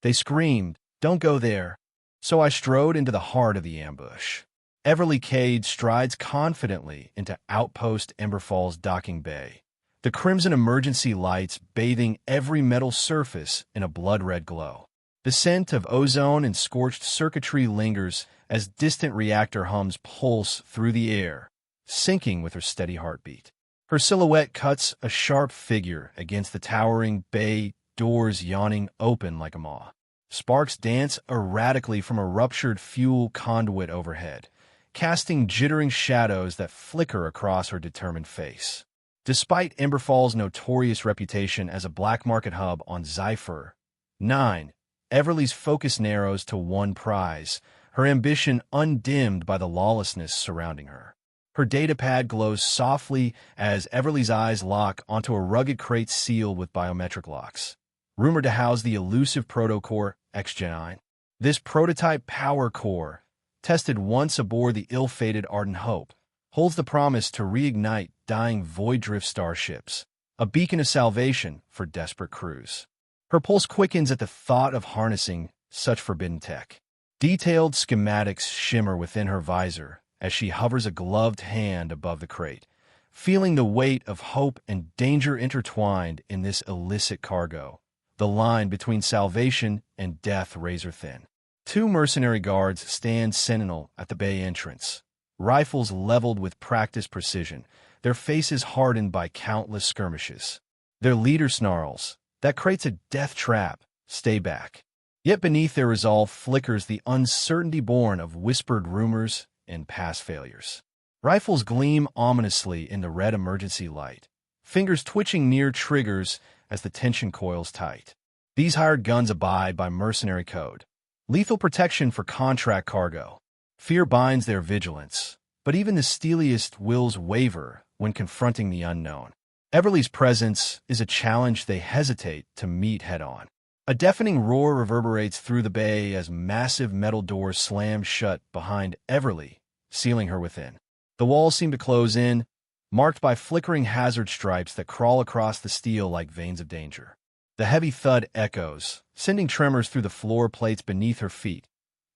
They screamed, "Don't go there." So I strode into the heart of the ambush. Everly Cade strides confidently into Outpost Emberfall's docking bay, the crimson emergency lights bathing every metal surface in a blood-red glow. The scent of ozone and scorched circuitry lingers as distant reactor hums pulse through the air, syncing with her steady heartbeat. Her silhouette cuts a sharp figure against the towering bay, doors yawning open like a maw. Sparks dance erratically from a ruptured fuel conduit overhead, casting jittering shadows that flicker across her determined face. Despite Emberfall's notorious reputation as a black market hub on Zephyr 9, Everly's focus narrows to one prize, her ambition undimmed by the lawlessness surrounding her. Her datapad glows softly as Everly's eyes lock onto a rugged crate sealed with biometric locks, rumored to house the elusive protocore X-Gen. This prototype power core, tested once aboard the ill-fated Ardent Hope, holds the promise to reignite dying Void Drift starships, a beacon of salvation for desperate crews. Her pulse quickens at the thought of harnessing such forbidden tech. Detailed schematics shimmer within her visor as she hovers a gloved hand above the crate, feeling the weight of hope and danger intertwined in this illicit cargo, the line between salvation and death razor-thin. Two mercenary guards stand sentinel at the bay entrance, rifles leveled with practiced precision, their faces hardened by countless skirmishes. Their leader snarls, "That crate's a death trap. Stay back." Yet beneath their resolve flickers the uncertainty born of whispered rumors and past failures. Rifles gleam ominously in the red emergency light, fingers twitching near triggers as the tension coils tight. These hired guns abide by mercenary code. Lethal protection for contract cargo. Fear binds their vigilance, but even the steeliest wills waver when confronting the unknown. Everly's presence is a challenge they hesitate to meet head-on. A deafening roar reverberates through the bay as massive metal doors slam shut behind Everly, sealing her within. The walls seem to close in, marked by flickering hazard stripes that crawl across the steel like veins of danger. The heavy thud echoes, sending tremors through the floor plates beneath her feet.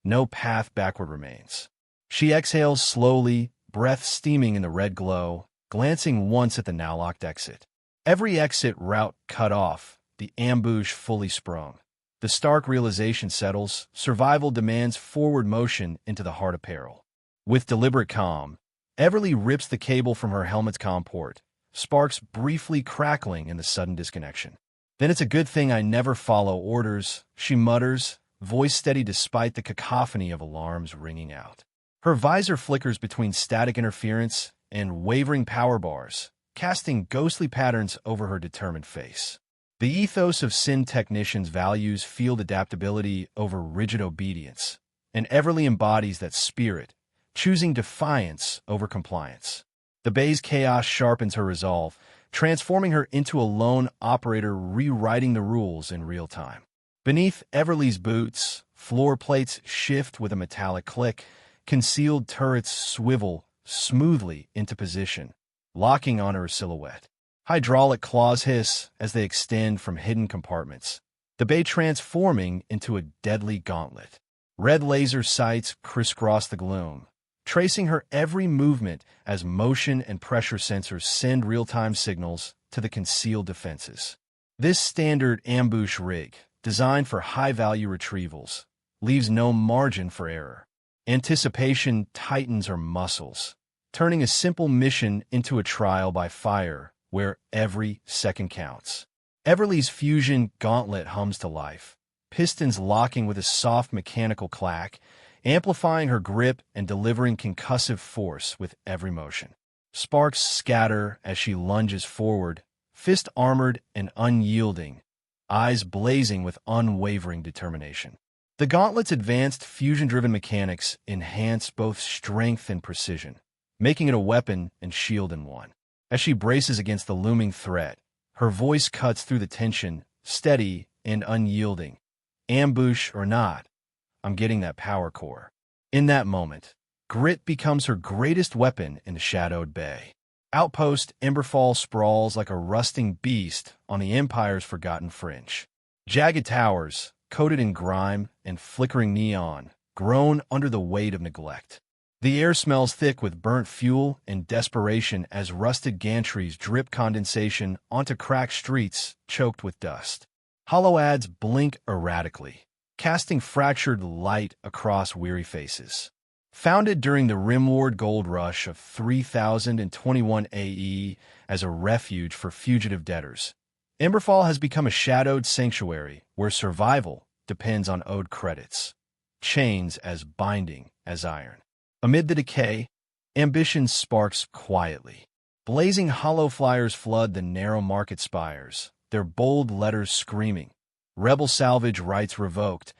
No path backward remains. She exhales slowly, breath steaming in the red glow, glancing once at the now-locked exit. Every exit route cut off, the ambush fully sprung. The stark realization settles, survival demands forward motion into the heart of peril. With deliberate calm, Everly rips the cable from her helmet's comm port, sparks briefly crackling in the sudden disconnection. "Then it's a good thing I never follow orders," she mutters, voice steady despite the cacophony of alarms ringing out. Her visor flickers between static interference and wavering power bars, casting ghostly patterns over her determined face. The ethos of SIN technicians values field adaptability over rigid obedience, and Everly embodies that spirit, choosing defiance over compliance. The bay's chaos sharpens her resolve, transforming her into a lone operator rewriting the rules in real time. Beneath Everly's boots, floor plates shift with a metallic click, concealed turrets swivel smoothly into position, locking on her silhouette. Hydraulic claws hiss as they extend from hidden compartments, the bay transforming into a deadly gauntlet. Red laser sights crisscross the gloom, tracing her every movement as motion and pressure sensors send real-time signals to the concealed defenses. This standard ambush rig, designed for high-value retrievals, leaves no margin for error. Anticipation tightens her muscles, turning a simple mission into a trial by fire where every second counts. Everly's fusion gauntlet hums to life, pistons locking with a soft mechanical clack, amplifying her grip and delivering concussive force with every motion. Sparks scatter as she lunges forward, fist armored and unyielding, eyes blazing with unwavering determination. The gauntlet's advanced fusion-driven mechanics enhance both strength and precision, making it a weapon and shield in one. As she braces against the looming threat, her voice cuts through the tension, steady and unyielding. Ambush or not, I'm getting that power core. In that moment, grit becomes her greatest weapon in the shadowed bay. Outpost Emberfall sprawls like a rusting beast on the Empire's forgotten fringe. Jagged towers, coated in grime and flickering neon, groan under the weight of neglect. The air smells thick with burnt fuel and desperation as rusted gantries drip condensation onto cracked streets choked with dust. Hollow ads blink erratically, casting fractured light across weary faces. Founded during the Rimward Gold Rush of 3021 AE as a refuge for fugitive debtors, Emberfall has become a shadowed sanctuary where survival depends on owed credits, chains as binding as iron. Amid the decay, ambition sparks quietly. Blazing hollow flyers flood the narrow market spires, their bold letters screaming, "Rebel salvage rights revoked,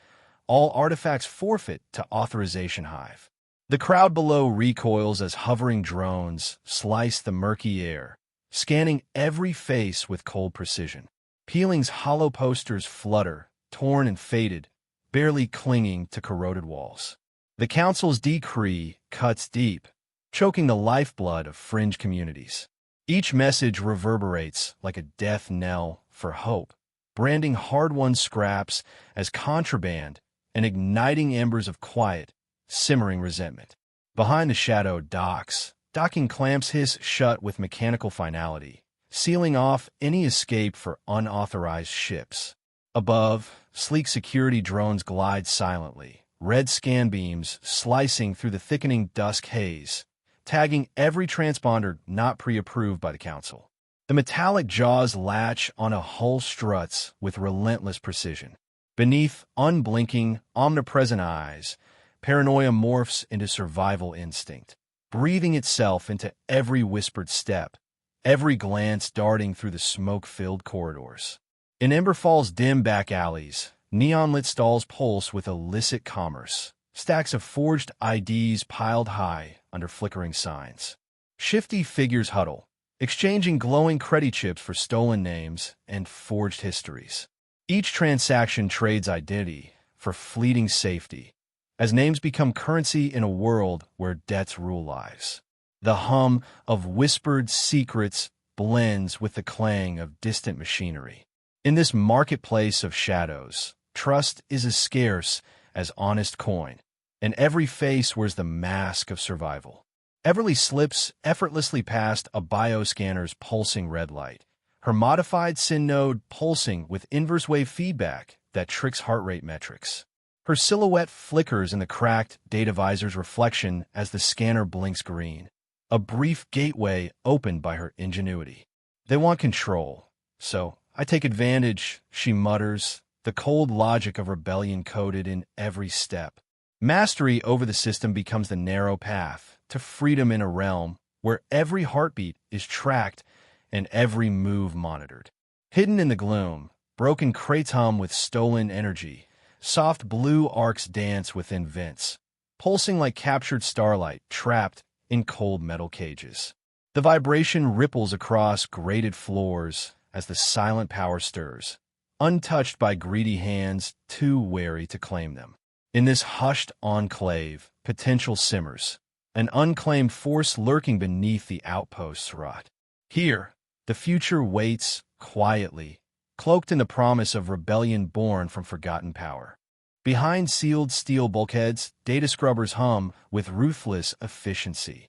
all artifacts forfeit to authorization hive." The crowd below recoils as hovering drones slice the murky air, scanning every face with cold precision. Peeling's hollow posters flutter, torn and faded, barely clinging to corroded walls. The council's decree cuts deep, choking the lifeblood of fringe communities. Each message reverberates like a death knell for hope, branding hard-won scraps as contraband and igniting embers of quiet, simmering resentment. Behind the shadowed docking clamps hiss shut with mechanical finality, sealing off any escape for unauthorized ships. Above, sleek security drones glide silently, red scan beams slicing through the thickening dusk haze, tagging every transponder not pre-approved by the council. The metallic jaws latch on a hull struts with relentless precision. Beneath unblinking, omnipresent eyes, paranoia morphs into survival instinct, breathing itself into every whispered step, every glance darting through the smoke-filled corridors. In Emberfall's dim back alleys, neon-lit stalls pulse with illicit commerce, stacks of forged IDs piled high under flickering signs. Shifty figures huddle, exchanging glowing credit chips for stolen names and forged histories. Each transaction trades identity for fleeting safety, as names become currency in a world where debts rule lives. The hum of whispered secrets blends with the clang of distant machinery. In this marketplace of shadows, trust is as scarce as honest coin, and every face wears the mask of survival. Everly slips effortlessly past a bioscanner's pulsing red light, her modified SIN node pulsing with inverse wave feedback that tricks heart rate metrics. Her silhouette flickers in the cracked data visor's reflection as the scanner blinks green, a brief gateway opened by her ingenuity. They want control, so I take advantage, she mutters, the cold logic of rebellion coded in every step. Mastery over the system becomes the narrow path to freedom in a realm where every heartbeat is tracked and every move monitored. Hidden in the gloom, broken crates hum with stolen energy. Soft blue arcs dance within vents, pulsing like captured starlight trapped in cold metal cages. The vibration ripples across grated floors as the silent power stirs, untouched by greedy hands too wary to claim them. In this hushed enclave, potential simmers, an unclaimed force lurking beneath the outpost's rot. Here, the future waits quietly, cloaked in the promise of rebellion born from forgotten power. Behind sealed steel bulkheads, data scrubbers hum with ruthless efficiency.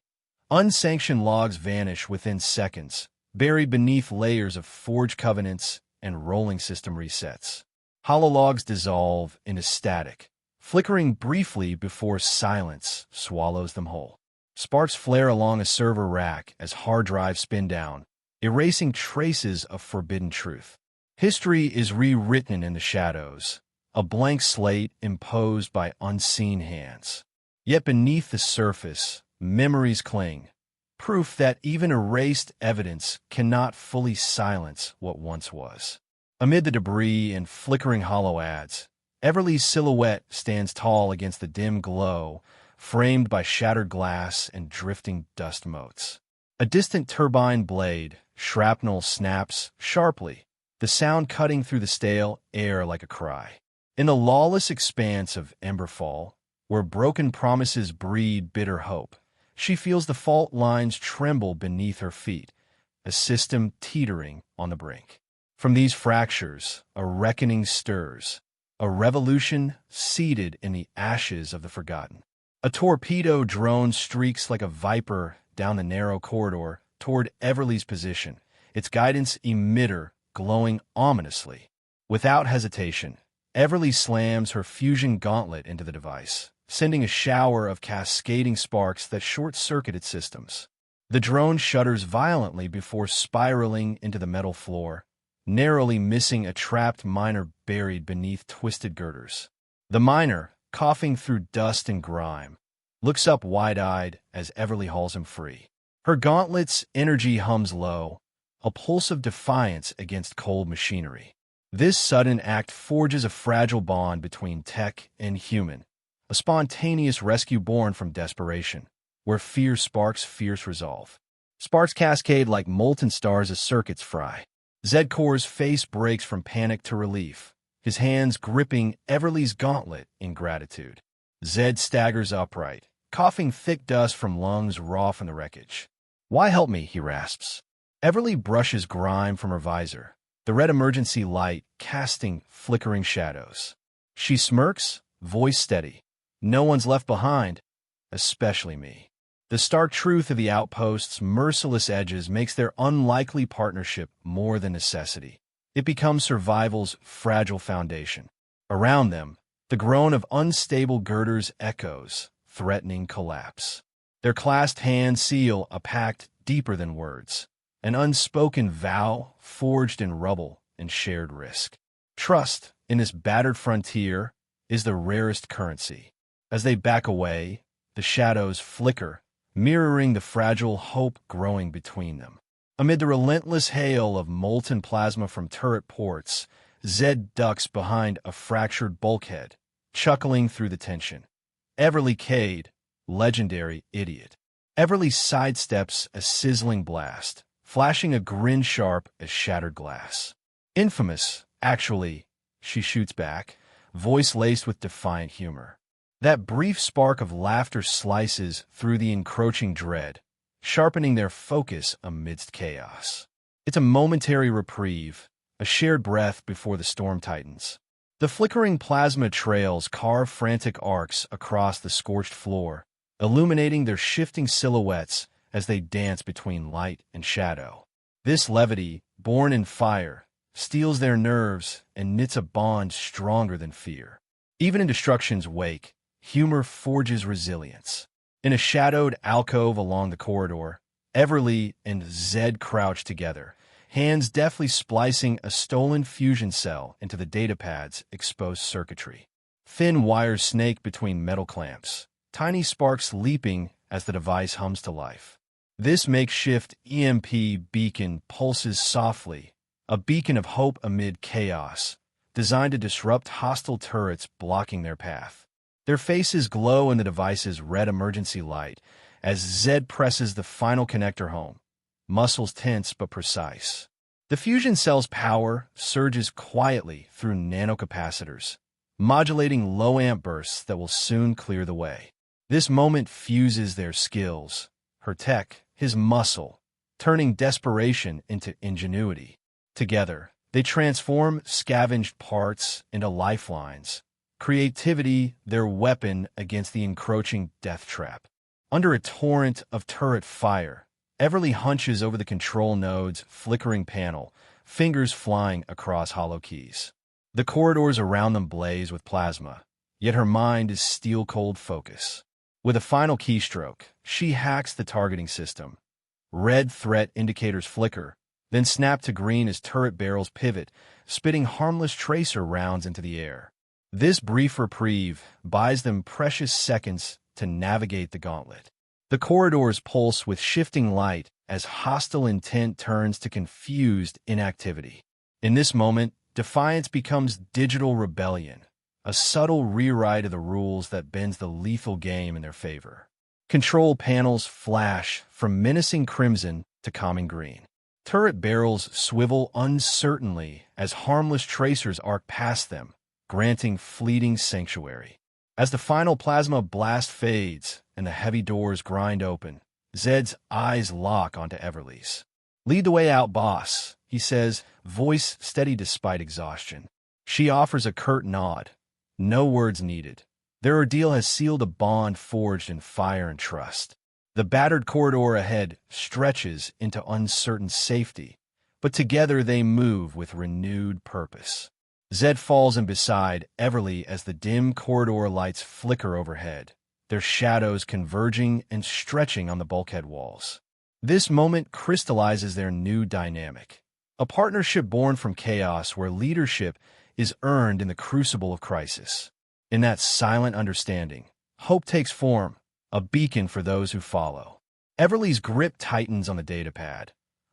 Unsanctioned logs vanish within seconds, buried beneath layers of forged covenants and rolling system resets. Hollow logs dissolve into static, flickering briefly before silence swallows them whole. Sparks flare along a server rack as hard drives spin down, erasing traces of forbidden truth. History is rewritten in the shadows, a blank slate imposed by unseen hands. Yet beneath the surface, memories cling, proof that even erased evidence cannot fully silence what once was. Amid the debris and flickering hollow ads, Everly's silhouette stands tall against the dim glow, framed by shattered glass and drifting dust motes. A distant turbine blade, shrapnel snaps sharply, the sound cutting through the stale air like a cry. In the lawless expanse of Emberfall, where broken promises breed bitter hope, she feels the fault lines tremble beneath her feet, a system teetering on the brink. From these fractures, a reckoning stirs, a revolution seated in the ashes of the forgotten. A torpedo drone streaks like a viper down the narrow corridor toward Everly's position, its guidance emitter glowing ominously. Without hesitation, Everly slams her fusion gauntlet into the device, sending a shower of cascading sparks that short-circuit its systems. The drone shudders violently before spiraling into the metal floor, narrowly missing a trapped miner buried beneath twisted girders. The miner, coughing through dust and grime, looks up wide-eyed as Everly hauls him free. Her gauntlet's energy hums low, a pulse of defiance against cold machinery. This sudden act forges a fragile bond between tech and human, a spontaneous rescue born from desperation, where fear sparks fierce resolve. Sparks cascade like molten stars as circuits fry. Zedcor's face breaks from panic to relief, his hands gripping Everly's gauntlet in gratitude. Zed staggers upright, coughing thick dust from lungs raw from the wreckage. "Why help me?" he rasps. Everly brushes grime from her visor, the red emergency light casting flickering shadows. She smirks, voice steady. "No one's left behind, especially me." The stark truth of the outpost's merciless edges makes their unlikely partnership more than necessity. It becomes survival's fragile foundation. Around them, the groan of unstable girders echoes, threatening collapse. Their clasped hands seal a pact deeper than words, an unspoken vow forged in rubble and shared risk. Trust, in this battered frontier, is the rarest currency. As they back away, the shadows flicker, mirroring the fragile hope growing between them. Amid the relentless hail of molten plasma from turret ports, Zed ducks behind a fractured bulkhead, chuckling through the tension. Everly Cade, legendary idiot. Everly sidesteps a sizzling blast, flashing a grin sharp as shattered glass. "Infamous, actually," she shoots back, voice laced with defiant humor. That brief spark of laughter slices through the encroaching dread, sharpening their focus amidst chaos. It's a momentary reprieve, a shared breath before the storm tightens. The flickering plasma trails carve frantic arcs across the scorched floor, illuminating their shifting silhouettes as they dance between light and shadow. This levity, born in fire, steels their nerves and knits a bond stronger than fear. Even in destruction's wake, humor forges resilience. In a shadowed alcove along the corridor, Everly and Zed crouch together, hands deftly splicing a stolen fusion cell into the datapad's exposed circuitry. Thin wires snake between metal clamps, tiny sparks leaping as the device hums to life. This makeshift EMP beacon pulses softly, a beacon of hope amid chaos, designed to disrupt hostile turrets blocking their path. Their faces glow in the device's red emergency light as Zed presses the final connector home, muscles tense but precise. The fusion cell's power surges quietly through nanocapacitors, modulating low-amp bursts that will soon clear the way. This moment fuses their skills, her tech, his muscle, turning desperation into ingenuity. Together, they transform scavenged parts into lifelines, creativity their weapon against the encroaching death trap. Under a torrent of turret fire, Everly hunches over the control node's flickering panel, fingers flying across hollow keys. The corridors around them blaze with plasma, yet her mind is steel-cold focus. With a final keystroke, she hacks the targeting system. Red threat indicators flicker, then snap to green as turret barrels pivot, spitting harmless tracer rounds into the air. This brief reprieve buys them precious seconds to navigate the gauntlet. The corridors pulse with shifting light as hostile intent turns to confused inactivity. In this moment, defiance becomes digital rebellion, a subtle rewrite of the rules that bends the lethal game in their favor. Control panels flash from menacing crimson to calming green. Turret barrels swivel uncertainly as harmless tracers arc past them, granting fleeting sanctuary. As the final plasma blast fades and the heavy doors grind open, Zed's eyes lock onto Everly's. "Lead the way out, boss," he says, voice steady despite exhaustion. She offers a curt nod. No words needed. Their ordeal has sealed a bond forged in fire and trust. The battered corridor ahead stretches into uncertain safety, but together they move with renewed purpose. Zed falls in beside Everly as the dim corridor lights flicker overhead, their shadows converging and stretching on the bulkhead walls. This moment crystallizes their new dynamic, a partnership born from chaos where leadership is earned in the crucible of crisis. In that silent understanding, hope takes form, a beacon for those who follow. Everly's grip tightens on the datapad,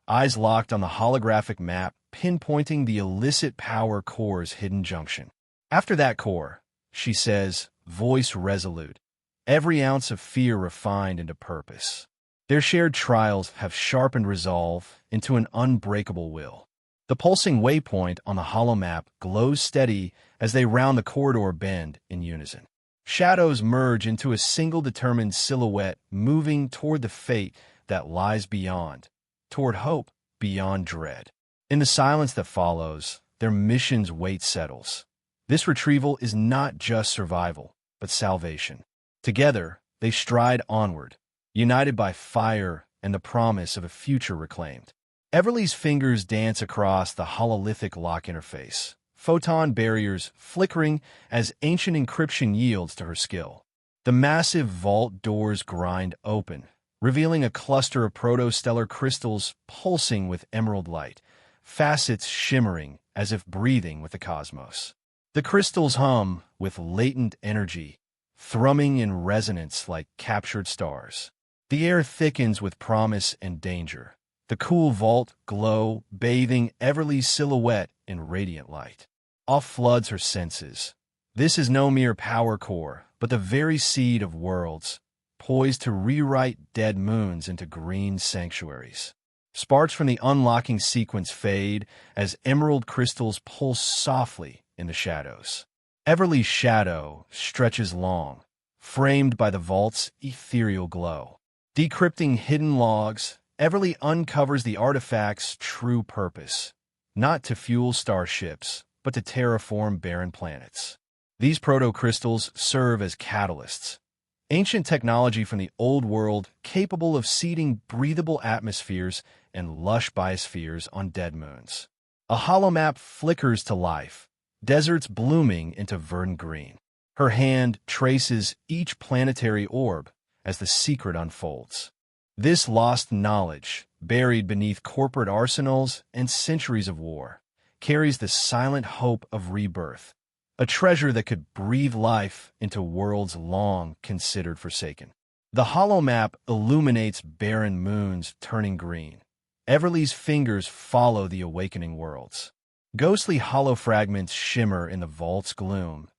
eyes locked on the holographic map pinpointing the illicit power core's hidden junction. After that core, she says, voice resolute, every ounce of fear refined into purpose. Their shared trials have sharpened resolve into an unbreakable will. The pulsing waypoint on the holomap glows steady as they round the corridor bend in unison. Shadows merge into a single determined silhouette moving toward the fate that lies beyond, toward hope beyond dread. In the silence that follows, their mission's weight settles. This retrieval is not just survival, but salvation. Together, they stride onward, united by fire and the promise of a future reclaimed. Everly's fingers dance across the hololithic lock interface, photon barriers flickering as ancient encryption yields to her skill. The massive vault doors grind open, revealing a cluster of protostellar crystals pulsing with emerald light, facets shimmering as if breathing with the cosmos. The crystals hum with latent energy, thrumming in resonance like captured stars. The air thickens with promise and danger, the cool vault glow bathing Everly's silhouette in radiant light. Awe floods her senses. This is no mere power core, but the very seed of worlds, poised to rewrite dead moons into green sanctuaries. Sparks from the unlocking sequence fade as emerald crystals pulse softly in the shadows. Everly's shadow stretches long, framed by the vault's ethereal glow. Decrypting hidden logs, Everly uncovers the artifact's true purpose, not to fuel starships, but to terraform barren planets. These proto-crystals serve as catalysts, ancient technology from the old world capable of seeding breathable atmospheres and lush biospheres on dead moons. A holomap flickers to life, deserts blooming into verdant green. Her hand traces each planetary orb as the secret unfolds. This lost knowledge, buried beneath corporate arsenals and centuries of war, carries the silent hope of rebirth, a treasure that could breathe life into worlds long considered forsaken. The holomap illuminates barren moons turning green. Everly's fingers follow the awakening worlds. Ghostly hollow fragments shimmer in the vault's gloom,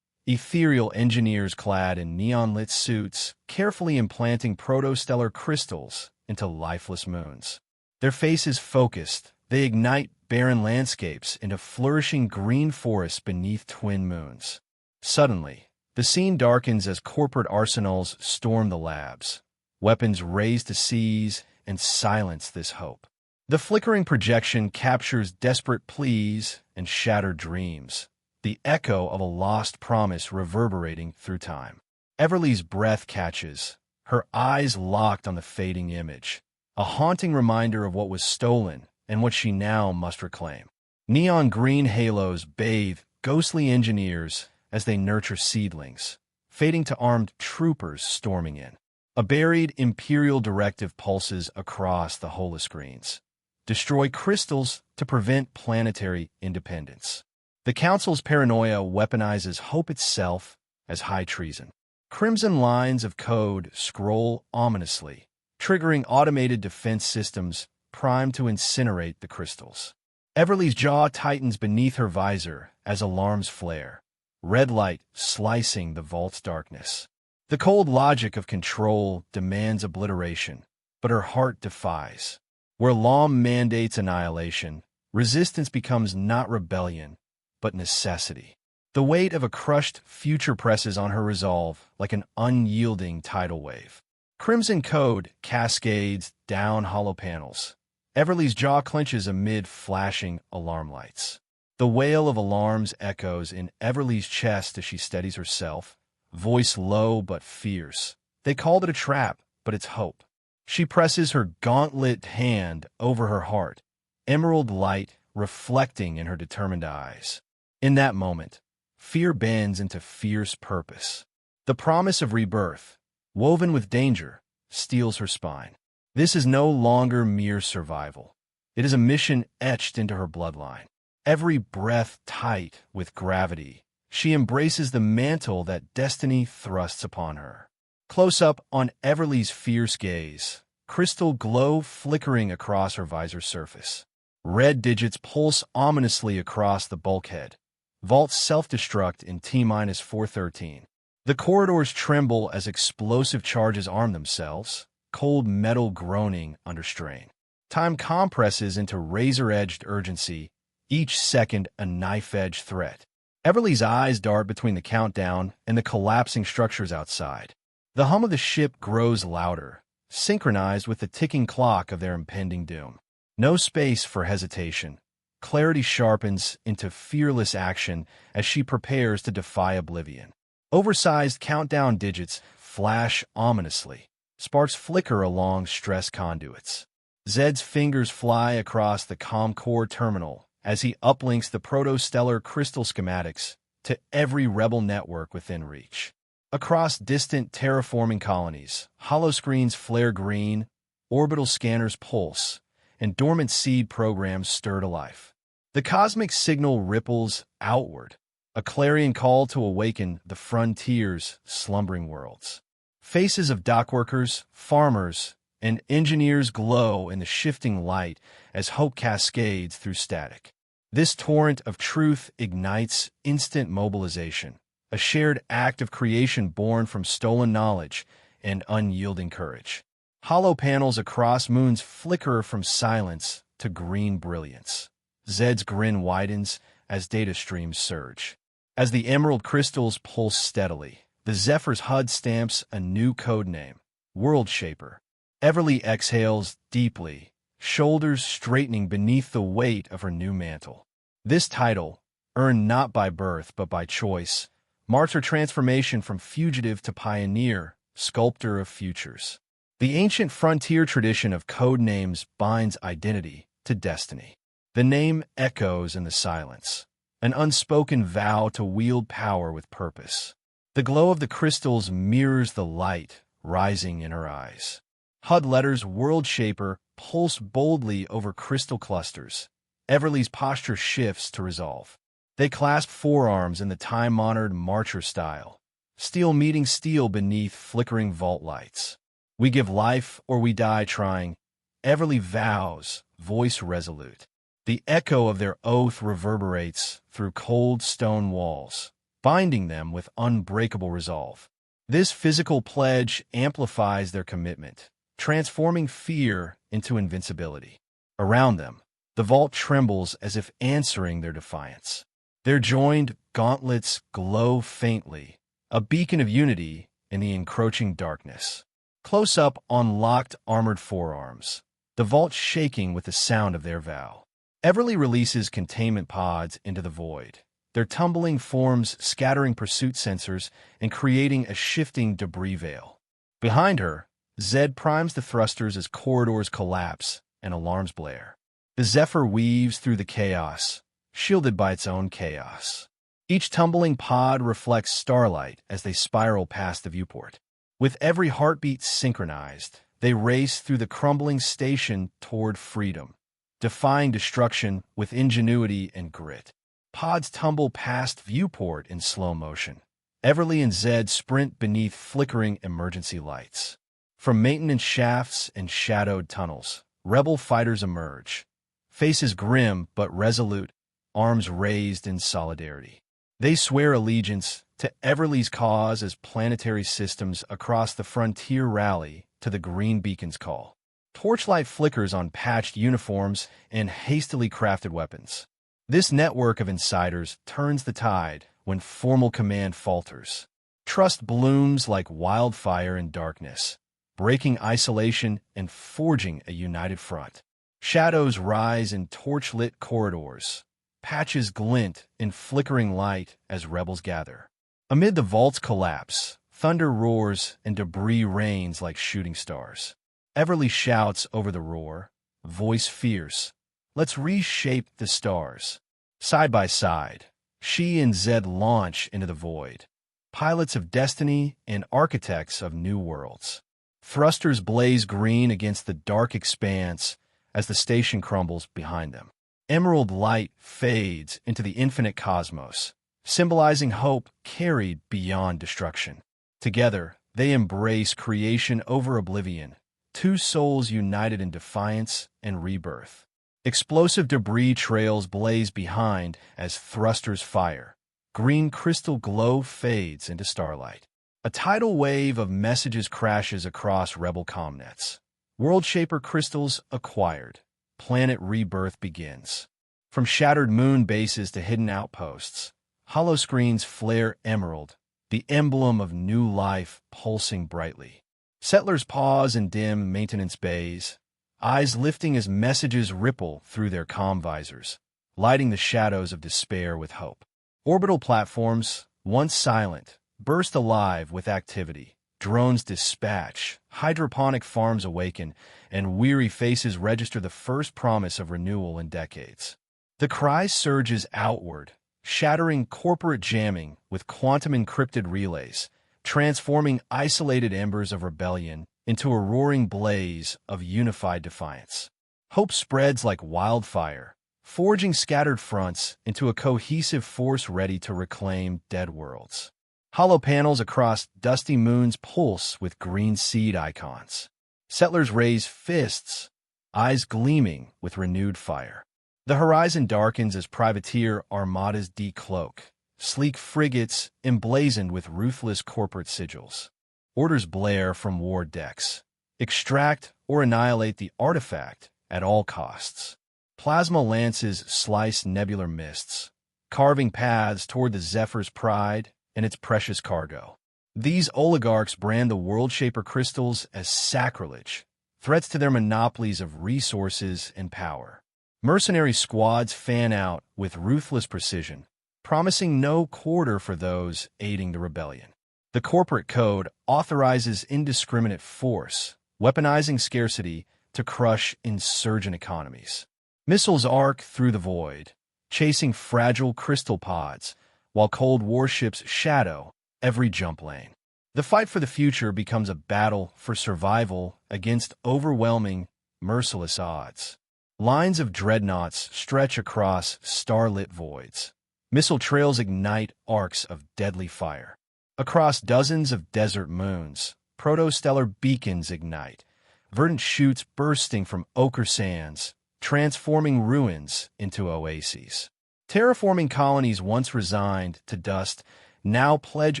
ethereal engineers clad in neon-lit suits carefully implanting protostellar crystals into lifeless moons. Their faces focused, they ignite barren landscapes into flourishing green forests beneath twin moons. Suddenly, the scene darkens as corporate arsenals storm the labs, weapons raised to seize and silence this hope. The flickering projection captures desperate pleas and shattered dreams, the echo of a lost promise reverberating through time. Everly's breath catches, her eyes locked on the fading image, a haunting reminder of what was stolen and what she now must reclaim. Neon green halos bathe ghostly engineers as they nurture seedlings, fading to armed troopers storming in. A buried imperial directive pulses across the holoscreens. Destroy crystals to prevent planetary independence. The Council's paranoia weaponizes hope itself as high treason. Crimson lines of code scroll ominously, triggering automated defense systems primed to incinerate the crystals. Everly's jaw tightens beneath her visor as alarms flare, red light slicing the vault's darkness. The cold logic of control demands obliteration, but her heart defies. Where law mandates annihilation, resistance becomes not rebellion, but necessity. The weight of a crushed future presses on her resolve like an unyielding tidal wave. Crimson code cascades down hollow panels. Everly's jaw clenches amid flashing alarm lights. The wail of alarms echoes in Everly's chest as she steadies herself, voice low but fierce. They called it a trap, but it's hope. She presses her gauntlet hand over her heart, emerald light reflecting in her determined eyes. In that moment, fear bends into fierce purpose. The promise of rebirth, woven with danger, steels her spine. This is no longer mere survival. It is a mission etched into her bloodline. Every breath tight with gravity, she embraces the mantle that destiny thrusts upon her. Close up on Everly's fierce gaze, crystal glow flickering across her visor surface. Red digits pulse ominously across the bulkhead. Vault self-destruct in T-minus 413. The corridors tremble as explosive charges arm themselves, cold metal groaning under strain. Time compresses into razor-edged urgency, each second a knife-edge threat. Everly's eyes dart between the countdown and the collapsing structures outside. The hum of the ship grows louder, synchronized with the ticking clock of their impending doom. No space for hesitation. Clarity sharpens into fearless action as she prepares to defy oblivion. Oversized countdown digits flash ominously. Sparks flicker along stress conduits. Zed's fingers fly across the ComCore terminal as he uplinks the protostellar crystal schematics to every rebel network within reach. Across distant terraforming colonies, holoscreens flare green, orbital scanners pulse, and dormant seed programs stir to life. The cosmic signal ripples outward, a clarion call to awaken the frontier's slumbering worlds. Faces of dockworkers, farmers, and engineers glow in the shifting light as hope cascades through static. This torrent of truth ignites instant mobilization, a shared act of creation born from stolen knowledge and unyielding courage. Hollow panels across moons flicker from silence to green brilliance. Zed's grin widens as data streams surge. As the emerald crystals pulse steadily, the Zephyr's HUD stamps a new codename, World Shaper. Everly exhales deeply, shoulders straightening beneath the weight of her new mantle. This title, earned not by birth but by choice, marks her transformation from fugitive to pioneer, sculptor of futures. The ancient frontier tradition of code names binds identity to destiny. The name echoes in the silence, an unspoken vow to wield power with purpose. The glow of the crystals mirrors the light rising in her eyes. HUD letters World Shaper pulse boldly over crystal clusters. Everly's posture shifts to resolve. They clasp forearms in the time-honored marcher style, steel meeting steel beneath flickering vault lights. We give life or we die trying. Everly vows, voice resolute. The echo of their oath reverberates through cold stone walls, binding them with unbreakable resolve. This physical pledge amplifies their commitment, transforming fear into invincibility. Around them, the vault trembles as if answering their defiance. Their joined gauntlets glow faintly, a beacon of unity in the encroaching darkness. Close up on locked armored forearms, the vault shaking with the sound of their vow. Everly releases containment pods into the void, their tumbling forms scattering pursuit sensors and creating a shifting debris veil. Behind her, Zed primes the thrusters as corridors collapse and alarms blare. The Zephyr weaves through the chaos, shielded by its own chaos. Each tumbling pod reflects starlight as they spiral past the viewport. With every heartbeat synchronized, they race through the crumbling station toward freedom, defying destruction with ingenuity and grit. Pods tumble past viewport in slow motion. Everly and Zed sprint beneath flickering emergency lights. From maintenance shafts and shadowed tunnels, rebel fighters emerge, faces grim but resolute, arms raised in solidarity. They swear allegiance to Everly's cause as planetary systems across the frontier rally to the Green Beacon's call. Torchlight flickers on patched uniforms and hastily crafted weapons. This network of insiders turns the tide when formal command falters. Trust blooms like wildfire in darkness, breaking isolation and forging a united front. Shadows rise in torch-lit corridors, patches glint in flickering light as rebels gather. Amid the vault's collapse, thunder roars and debris rains like shooting stars. Everly shouts over the roar, voice fierce, "Let's reshape the stars." Side by side, she and Zed launch into the void, pilots of destiny and architects of new worlds. Thrusters blaze green against the dark expanse as the station crumbles behind them. Emerald light fades into the infinite cosmos, symbolizing hope carried beyond destruction. Together, they embrace creation over oblivion, two souls united in defiance and rebirth. Explosive debris trails blaze behind as thrusters fire. Green crystal glow fades into starlight. A tidal wave of messages crashes across rebel comnets. World Shaper crystals acquired. Planet rebirth begins. From shattered moon bases to hidden outposts, holoscreens flare emerald, the emblem of new life pulsing brightly. Settlers pause in dim maintenance bays, eyes lifting as messages ripple through their comm visors, lighting the shadows of despair with hope. Orbital platforms, once silent, burst alive with activity. Drones dispatch, hydroponic farms awaken, and weary faces register the first promise of renewal in decades. The cry surges outward, shattering corporate jamming with quantum-encrypted relays, transforming isolated embers of rebellion into a roaring blaze of unified defiance. Hope spreads like wildfire, forging scattered fronts into a cohesive force ready to reclaim dead worlds. Hollow panels across dusty moons pulse with green seed icons. Settlers raise fists, eyes gleaming with renewed fire. The horizon darkens as privateer armadas decloak, sleek frigates emblazoned with ruthless corporate sigils. Orders blare from war decks. Extract or annihilate the artifact at all costs. Plasma lances slice nebular mists, carving paths toward the Zephyr's pride and its precious cargo. These oligarchs brand the World Shaper crystals as sacrilege, threats to their monopolies of resources and power. Mercenary squads fan out with ruthless precision, promising no quarter for those aiding the rebellion. The corporate code authorizes indiscriminate force, weaponizing scarcity to crush insurgent economies. Missiles arc through the void, chasing fragile crystal pods, while cold warships shadow every jump lane. The fight for the future becomes a battle for survival against overwhelming, merciless odds. Lines of dreadnoughts stretch across starlit voids. Missile trails ignite arcs of deadly fire. Across dozens of desert moons, protostellar beacons ignite, verdant shoots bursting from ochre sands, transforming ruins into oases. Terraforming colonies once resigned to dust now pledge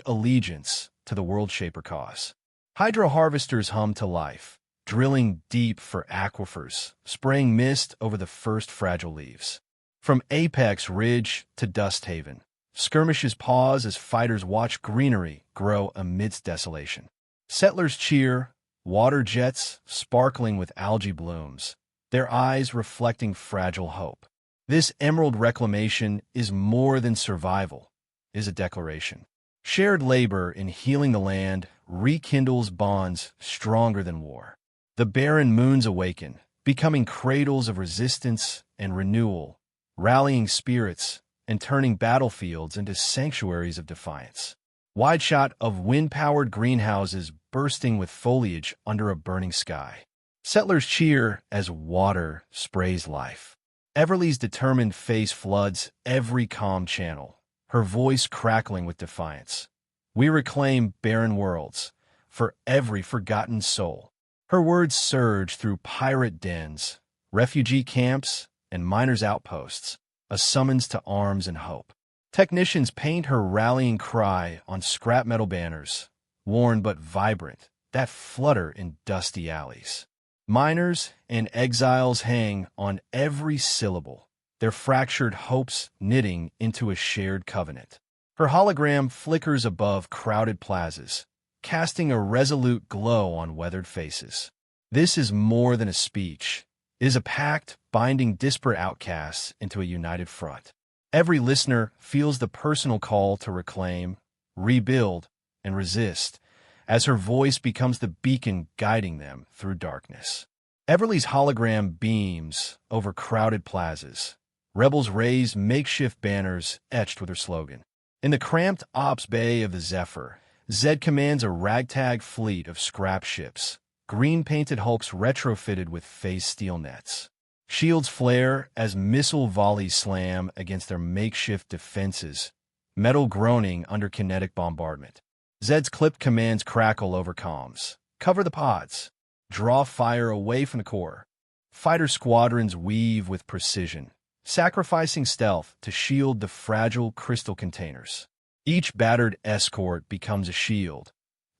allegiance to the World Shaper cause. Hydro harvesters hum to life, drilling deep for aquifers, spraying mist over the first fragile leaves. From Apex Ridge to Dust Haven, skirmishes pause as fighters watch greenery grow amidst desolation. Settlers cheer, water jets sparkling with algae blooms, their eyes reflecting fragile hope. This emerald reclamation is more than survival, is a declaration. Shared labor in healing the land rekindles bonds stronger than war. The barren moons awaken, becoming cradles of resistance and renewal, rallying spirits and turning battlefields into sanctuaries of defiance. Wide shot of wind-powered greenhouses bursting with foliage under a burning sky. Settlers cheer as water sprays life. Everly's determined face floods every comm channel, her voice crackling with defiance. We reclaim barren worlds for every forgotten soul. Her words surge through pirate dens, refugee camps, and miners' outposts, a summons to arms and hope. Technicians paint her rallying cry on scrap metal banners, worn but vibrant, that flutter in dusty alleys. Miners and exiles hang on every syllable, their fractured hopes knitting into a shared covenant. Her hologram flickers above crowded plazas, casting a resolute glow on weathered faces. This is more than a speech. It is a pact binding disparate outcasts into a united front. Every listener feels the personal call to reclaim, rebuild, and resist, as her voice becomes the beacon guiding them through darkness. Everly's hologram beams over crowded plazas. Rebels raise makeshift banners etched with her slogan. In the cramped ops bay of the Zephyr, Zed commands a ragtag fleet of scrap ships, green-painted hulks retrofitted with phase steel nets. Shields flare as missile volleys slam against their makeshift defenses, metal groaning under kinetic bombardment. Zed's clipped commands crackle over comms. Cover the pods. Draw fire away from the core. Fighter squadrons weave with precision, sacrificing stealth to shield the fragile crystal containers. Each battered escort becomes a shield,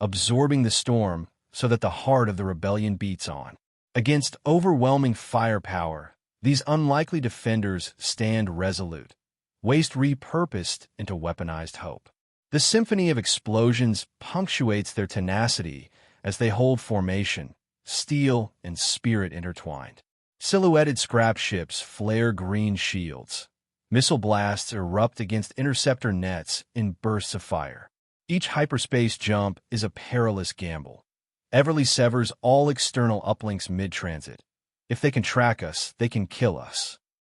absorbing the storm so that the heart of the rebellion beats on. Against overwhelming firepower, these unlikely defenders stand resolute, waste repurposed into weaponized hope. The symphony of explosions punctuates their tenacity as they hold formation, steel and spirit intertwined. Silhouetted scrap ships flare green shields. Missile blasts erupt against interceptor nets in bursts of fire. Each hyperspace jump is a perilous gamble. Everly severs all external uplinks mid-transit. If they can track us, they can kill us.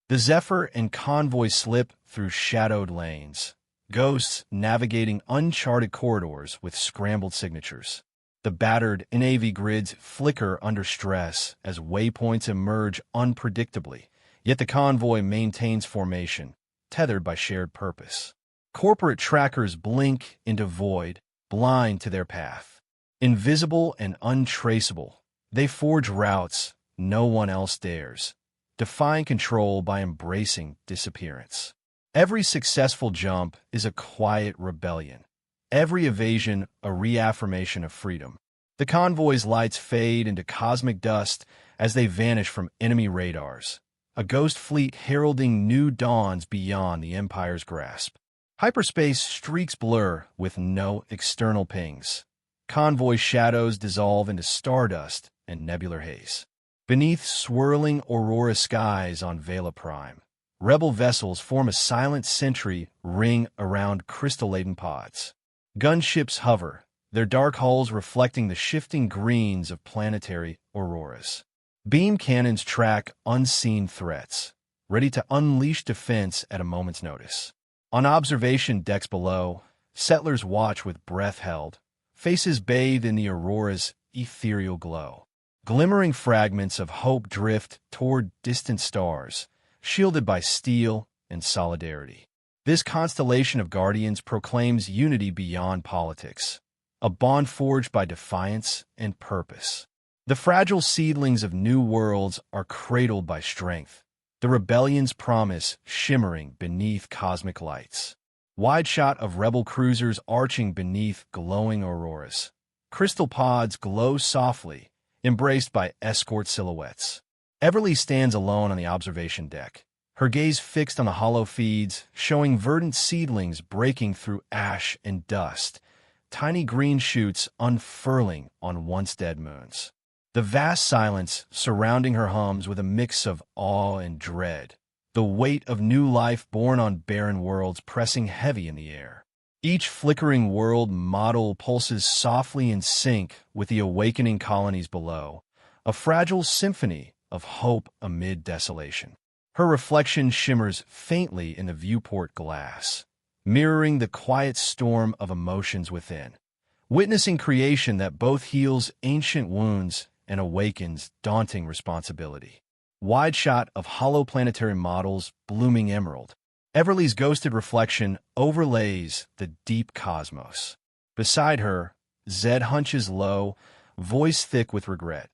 The Zephyr and convoy slip through shadowed lanes, ghosts navigating uncharted corridors with scrambled signatures. The battered NAV grids flicker under stress as waypoints emerge unpredictably, yet the convoy maintains formation, tethered by shared purpose. Corporate trackers blink into void, blind to their path. Invisible and untraceable, they forge routes no one else dares, defying control by embracing disappearance. Every successful jump is a quiet rebellion. Every evasion a reaffirmation of freedom. The convoy's lights fade into cosmic dust as they vanish from enemy radars, a ghost fleet heralding new dawns beyond the Empire's grasp. Hyperspace streaks blur with no external pings. Convoy shadows dissolve into stardust and nebular haze. Beneath swirling aurora skies on Vela Prime, rebel vessels form a silent sentry ring around crystal-laden pods. Gunships hover, their dark hulls reflecting the shifting greens of planetary auroras. Beam cannons track unseen threats, ready to unleash defense at a moment's notice. On observation decks below, settlers watch with breath held, faces bathed in the aurora's ethereal glow. Glimmering fragments of hope drift toward distant stars, shielded by steel and solidarity. This constellation of guardians proclaims unity beyond politics, a bond forged by defiance and purpose. The fragile seedlings of new worlds are cradled by strength, the rebellion's promise shimmering beneath cosmic lights. Wide shot of rebel cruisers arching beneath glowing auroras. Crystal pods glow softly, embraced by escort silhouettes. Everly stands alone on the observation deck, her gaze fixed on the hollow feeds, showing verdant seedlings breaking through ash and dust, tiny green shoots unfurling on once-dead moons. The vast silence surrounding her hums with a mix of awe and dread, the weight of new life born on barren worlds pressing heavy in the air. Each flickering world model pulses softly in sync with the awakening colonies below, a fragile symphony of hope amid desolation. Her reflection shimmers faintly in the viewport glass, mirroring the quiet storm of emotions within, witnessing creation that both heals ancient wounds and awakens daunting responsibility. Wide shot of hollow planetary models blooming emerald. Everly's ghosted reflection overlays the deep cosmos. Beside her, Zed hunches low, voice thick with regret.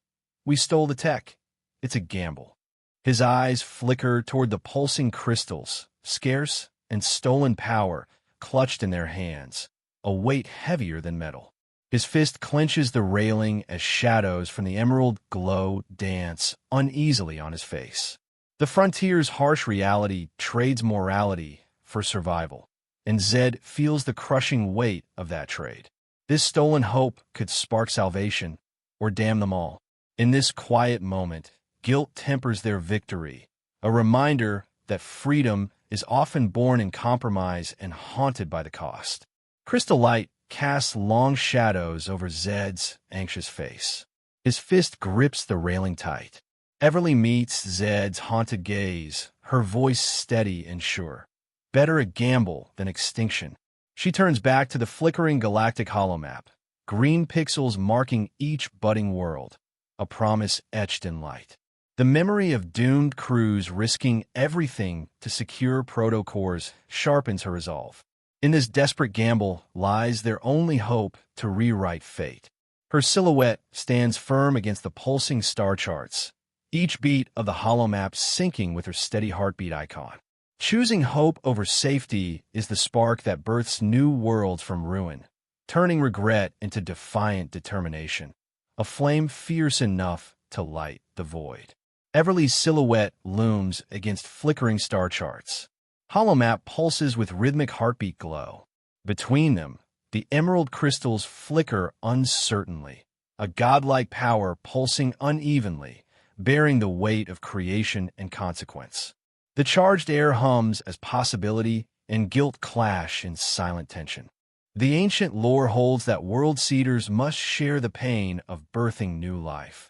We stole the tech. It's a gamble. His eyes flicker toward the pulsing crystals, scarce and stolen power clutched in their hands, a weight heavier than metal. His fist clenches the railing as shadows from the emerald glow dance uneasily on his face. The frontier's harsh reality trades morality for survival, and Zed feels the crushing weight of that trade. This stolen hope could spark salvation or damn them all. In this quiet moment, guilt tempers their victory, a reminder that freedom is often born in compromise and haunted by the cost. Crystal light casts long shadows over Zed's anxious face. His fist grips the railing tight. Everly meets Zed's haunted gaze, her voice steady and sure. Better a gamble than extinction. She turns back to the flickering galactic holomap, green pixels marking each budding world, a promise etched in light. The memory of doomed crews risking everything to secure protocores sharpens her resolve. In this desperate gamble lies their only hope to rewrite fate. Her silhouette stands firm against the pulsing star charts, each beat of the holomap syncing with her steady heartbeat icon. Choosing hope over safety is the spark that births new worlds from ruin, turning regret into defiant determination, a flame fierce enough to light the void. Everly's silhouette looms against flickering star charts. Holomap pulses with rhythmic heartbeat glow. Between them, the emerald crystals flicker uncertainly, a godlike power pulsing unevenly, bearing the weight of creation and consequence. The charged air hums as possibility and guilt clash in silent tension. The ancient lore holds that world seeders must share the pain of birthing new life.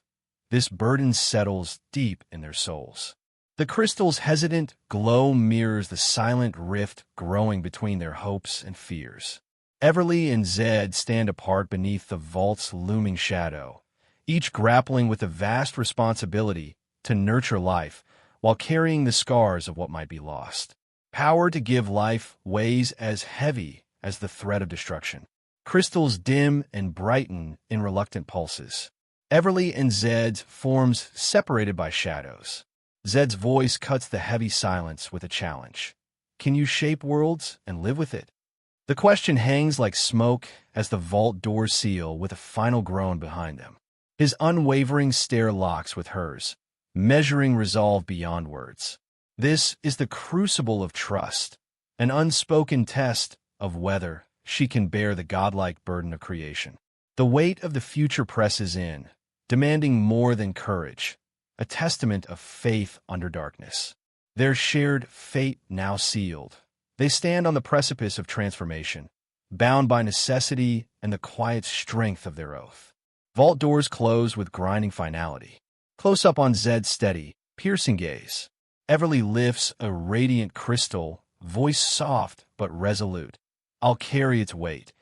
This burden settles deep in their souls. The crystal's hesitant glow mirrors the silent rift growing between their hopes and fears. Everly and Zed stand apart beneath the vault's looming shadow, each grappling with the vast responsibility to nurture life while carrying the scars of what might be lost. Power to give life weighs as heavy as the threat of destruction. Crystals dim and brighten in reluctant pulses. Everly and Zed's forms separated by shadows. Zed's voice cuts the heavy silence with a challenge. Can you shape worlds and live with it? The question hangs like smoke as the vault doors seal with a final groan behind them. His unwavering stare locks with hers, measuring resolve beyond words. This is the crucible of trust, an unspoken test of whether she can bear the godlike burden of creation. The weight of the future presses in, demanding more than courage, a testament of faith under darkness. Their shared fate now sealed, they stand on the precipice of transformation, bound by necessity and the quiet strength of their oath. Vault doors close with grinding finality. Close up on Zed's steady, piercing gaze. Everly lifts a radiant crystal, voice soft but resolute. I'll carry its weight,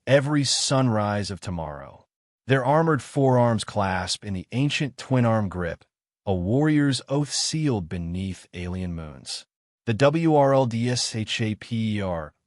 every sunrise of tomorrow. Their armored forearms clasp in the ancient twin-arm grip, a warrior's oath sealed beneath alien moons. The WRLDSHAPER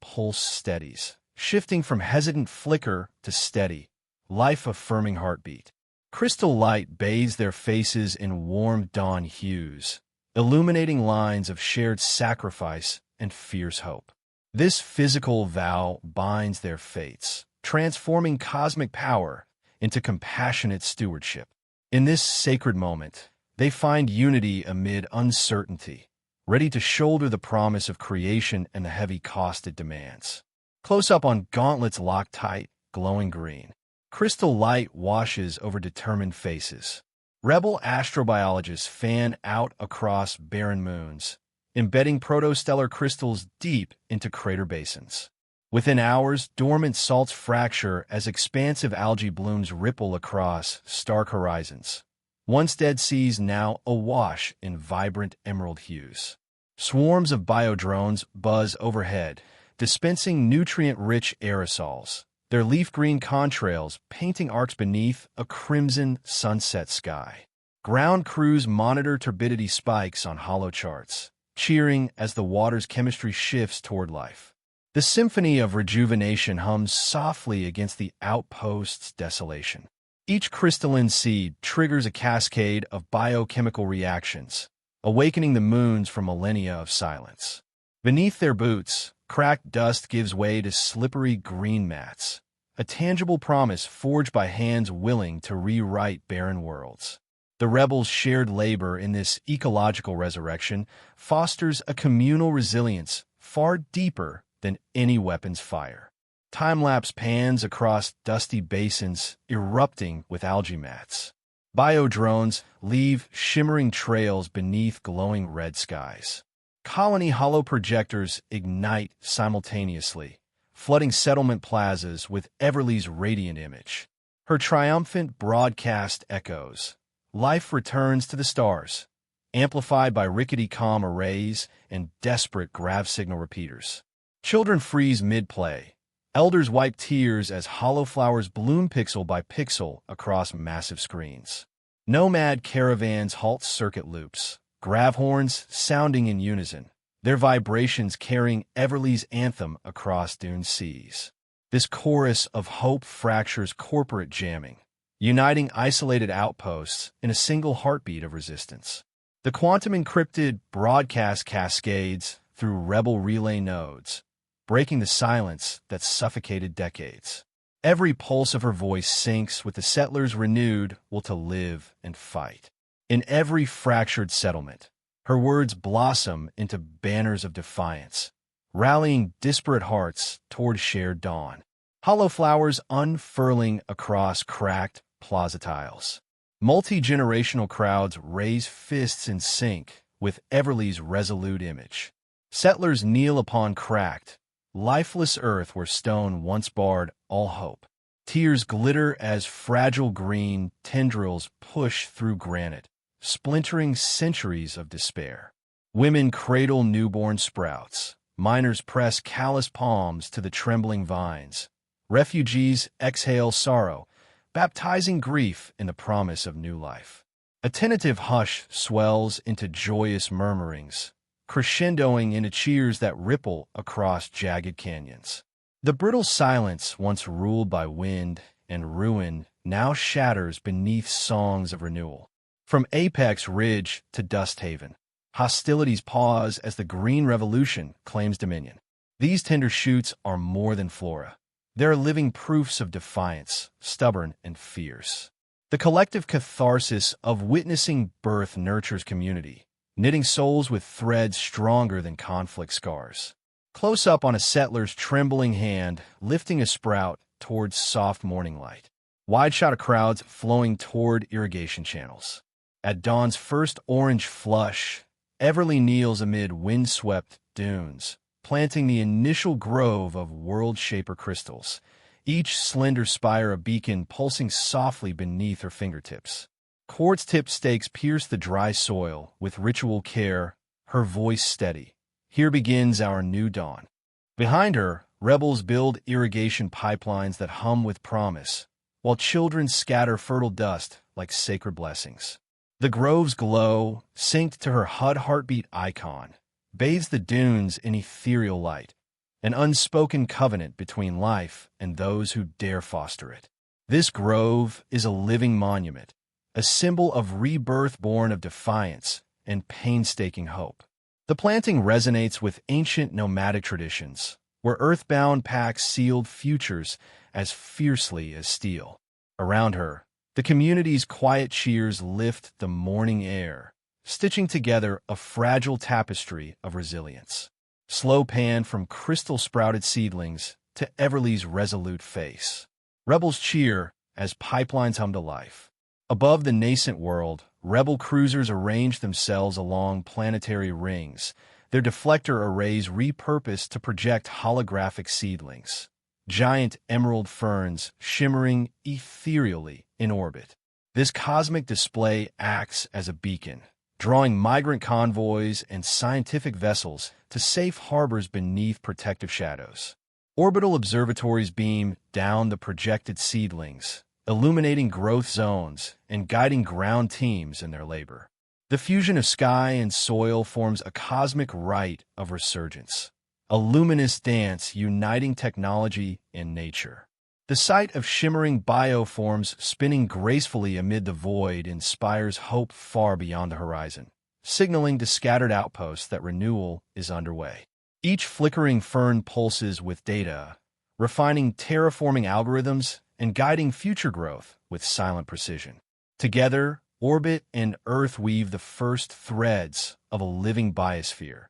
pulse steadies, shifting from hesitant flicker to steady, life-affirming heartbeat. Crystal light bathes their faces in warm dawn hues, illuminating lines of shared sacrifice and fierce hope. This physical vow binds their fates, transforming cosmic power into compassionate stewardship. In this sacred moment, they find unity amid uncertainty, ready to shoulder the promise of creation and the heavy cost it demands. Close up on gauntlets locked tight, glowing green. Crystal light washes over determined faces. Rebel astrobiologists fan out across barren moons, embedding protostellar crystals deep into crater basins. Within hours, dormant salts fracture as expansive algae blooms ripple across stark horizons. Once dead seas now awash in vibrant emerald hues. Swarms of biodrones buzz overhead, dispensing nutrient-rich aerosols, their leaf-green contrails painting arcs beneath a crimson sunset sky. Ground crews monitor turbidity spikes on hollow charts, cheering as the water's chemistry shifts toward life. The symphony of rejuvenation hums softly against the outpost's desolation. Each crystalline seed triggers a cascade of biochemical reactions, awakening the moons from millennia of silence. Beneath their boots, cracked dust gives way to slippery green mats, a tangible promise forged by hands willing to rewrite barren worlds. The rebels' shared labor in this ecological resurrection fosters a communal resilience far deeper than any weapon's fire. Time-lapse pans across dusty basins erupting with algae mats. Biodrones leave shimmering trails beneath glowing red skies. Colony hollow projectors ignite simultaneously, flooding settlement plazas with Everly's radiant image. Her triumphant broadcast echoes. Life returns to the stars, amplified by rickety comm arrays and desperate grav signal repeaters. Children freeze mid-play. Elders wipe tears as hollow flowers bloom pixel by pixel across massive screens. Nomad caravans halt circuit loops, grav horns sounding in unison, their vibrations carrying Everly's anthem across dune seas. This chorus of hope fractures corporate jamming, uniting isolated outposts in a single heartbeat of resistance. The quantum-encrypted broadcast cascades through rebel relay nodes, breaking the silence that suffocated decades. Every pulse of her voice syncs with the settlers' renewed will to live and fight. In every fractured settlement, her words blossom into banners of defiance, rallying disparate hearts toward shared dawn. Hollow flowers unfurling across cracked plaza tiles. Multi-generational crowds raise fists in sync with Everly's resolute image. Settlers kneel upon cracked, lifeless earth where stone once barred all hope. Tears glitter as fragile green tendrils push through granite, splintering centuries of despair. Women cradle newborn sprouts. Miners press callous palms to the trembling vines. Refugees exhale sorrow, baptizing grief in the promise of new life. A tentative hush swells into joyous murmurings, crescendoing into cheers that ripple across jagged canyons. The brittle silence once ruled by wind and ruin now shatters beneath songs of renewal. From Apex Ridge to Dust Haven, hostilities pause as the Green Revolution claims dominion. These tender shoots are more than flora. They are living proofs of defiance, stubborn and fierce. The collective catharsis of witnessing birth nurtures community, knitting souls with threads stronger than conflict scars. Close up on a settler's trembling hand, lifting a sprout towards soft morning light. Wide shot of crowds flowing toward irrigation channels. At dawn's first orange flush, Everly kneels amid wind-swept dunes, planting the initial grove of world-shaper crystals, each slender spire a beacon pulsing softly beneath her fingertips. Quartz-tipped stakes pierce the dry soil with ritual care, her voice steady. Here begins our new dawn. Behind her, rebels build irrigation pipelines that hum with promise, while children scatter fertile dust like sacred blessings. The grove's glow, synced to her HUD heartbeat icon, bathes the dunes in ethereal light, an unspoken covenant between life and those who dare foster it. This grove is a living monument, a symbol of rebirth born of defiance and painstaking hope. The planting resonates with ancient nomadic traditions, where earthbound packs sealed futures as fiercely as steel. Around her, the community's quiet cheers lift the morning air, stitching together a fragile tapestry of resilience. Slow pan from crystal-sprouted seedlings to Everly's resolute face. Rebels cheer as pipelines hum to life. Above the nascent world, rebel cruisers arrange themselves along planetary rings, their deflector arrays repurposed to project holographic seedlings. Giant emerald ferns shimmering ethereally in orbit. This cosmic display acts as a beacon, drawing migrant convoys and scientific vessels to safe harbors beneath protective shadows. Orbital observatories beam down the projected seedlings, illuminating growth zones and guiding ground teams in their labor. The fusion of sky and soil forms a cosmic rite of resurgence, a luminous dance uniting technology and nature. The sight of shimmering bioforms spinning gracefully amid the void inspires hope far beyond the horizon, signaling to scattered outposts that renewal is underway. Each flickering fern pulses with data, refining terraforming algorithms and guiding future growth with silent precision. Together, orbit and Earth weave the first threads of a living biosphere,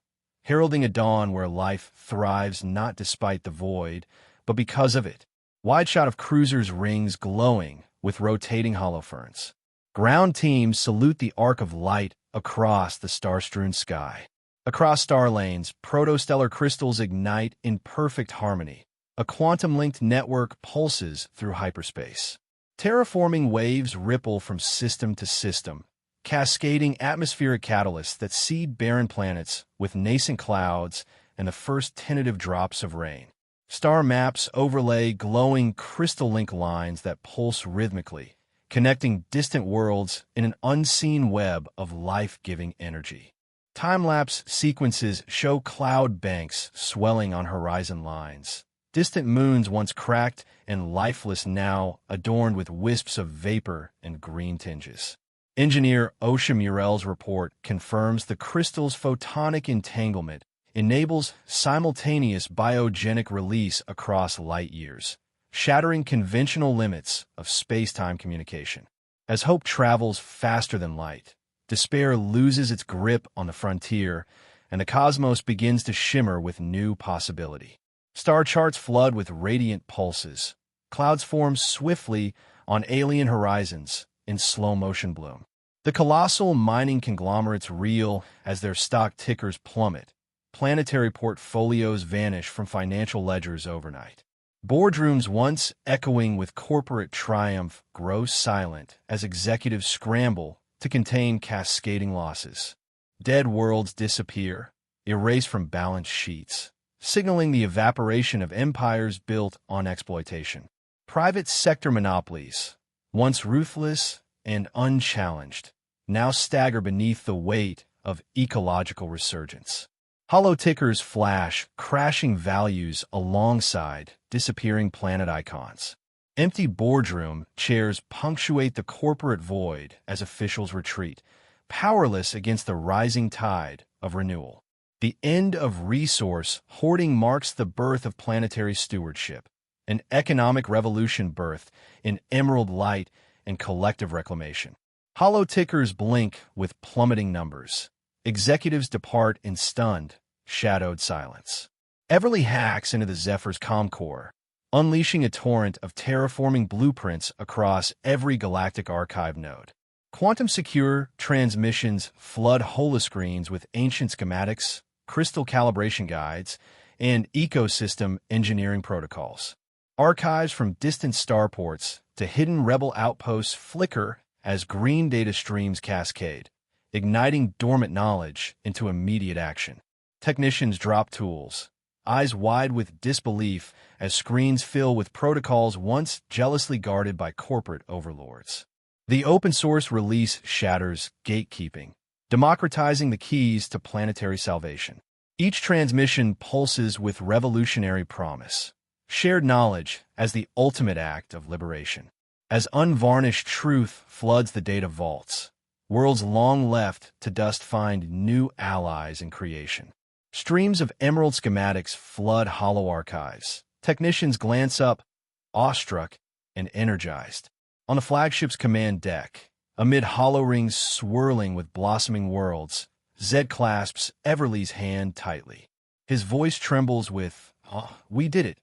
heralding a dawn where life thrives not despite the void, but because of it. Wide shot of cruisers' rings glowing with rotating holoferns. Ground teams salute the arc of light across the star-strewn sky. Across star lanes, protostellar crystals ignite in perfect harmony. A quantum-linked network pulses through hyperspace. Terraforming waves ripple from system to system, cascading atmospheric catalysts that seed barren planets with nascent clouds and the first tentative drops of rain. Star maps overlay glowing crystal-link lines that pulse rhythmically, connecting distant worlds in an unseen web of life-giving energy. Time-lapse sequences show cloud banks swelling on horizon lines. Distant moons once cracked and lifeless now adorned with wisps of vapor and green tinges. Engineer Osha Murrell's report confirms the crystal's photonic entanglement enables simultaneous biogenic release across light years, shattering conventional limits of space-time communication. As hope travels faster than light, despair loses its grip on the frontier, and the cosmos begins to shimmer with new possibility. Star charts flood with radiant pulses. Clouds form swiftly on alien horizons in slow-motion bloom. The colossal mining conglomerates reel as their stock tickers plummet. Planetary portfolios vanish from financial ledgers overnight. Boardrooms once echoing with corporate triumph grow silent as executives scramble to contain cascading losses. Dead worlds disappear, erased from balance sheets, signaling the evaporation of empires built on exploitation. Private sector monopolies, once ruthless and unchallenged, now stagger beneath the weight of ecological resurgence. Hollow tickers flash, crashing values alongside disappearing planet icons. Empty boardroom chairs punctuate the corporate void as officials retreat, powerless against the rising tide of renewal. The end of resource hoarding marks the birth of planetary stewardship, an economic revolution birthed in emerald light and collective reclamation. Hollow tickers blink with plummeting numbers. Executives depart in stunned, shadowed silence. Everly hacks into the Zephyr's comm core, unleashing a torrent of terraforming blueprints across every galactic archive node. Quantum-secure transmissions flood holoscreens with ancient schematics, crystal calibration guides, and ecosystem engineering protocols. Archives from distant starports to hidden rebel outposts flicker as green data streams cascade, igniting dormant knowledge into immediate action. Technicians drop tools, eyes wide with disbelief as screens fill with protocols once jealously guarded by corporate overlords. The open-source release shatters gatekeeping, democratizing the keys to planetary salvation. Each transmission pulses with revolutionary promise, shared knowledge as the ultimate act of liberation. As unvarnished truth floods the data vaults, worlds long left to dust find new allies in creation. Streams of emerald schematics flood hollow archives. Technicians glance up, awestruck and energized. On the flagship's command deck, amid hollow rings swirling with blossoming worlds, Zed clasps Everly's hand tightly. His voice trembles with, "We did it.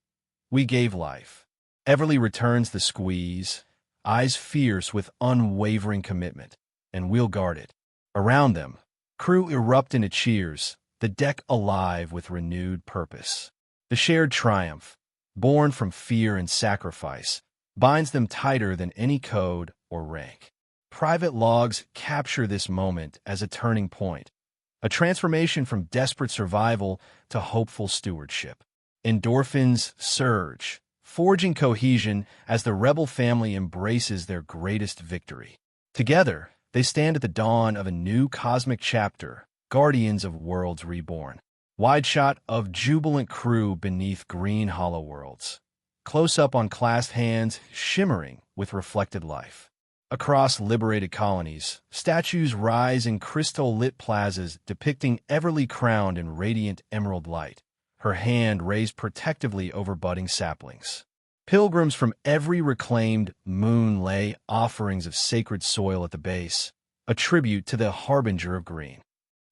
We gave life." Everly returns the squeeze, eyes fierce with unwavering commitment, and we'll guard it. Around them, crew erupt into cheers, the deck alive with renewed purpose. The shared triumph, born from fear and sacrifice, binds them tighter than any code or rank. Private logs capture this moment as a turning point, a transformation from desperate survival to hopeful stewardship. Endorphins surge, forging cohesion as the rebel family embraces their greatest victory. Together, they stand at the dawn of a new cosmic chapter, guardians of worlds reborn. Wide shot of jubilant crew beneath green hollow worlds. Close up on clasped hands shimmering with reflected life. Across liberated colonies, statues rise in crystal-lit plazas depicting Everly crowned in radiant emerald light, her hand raised protectively over budding saplings. Pilgrims from every reclaimed moon lay offerings of sacred soil at the base, a tribute to the harbinger of green.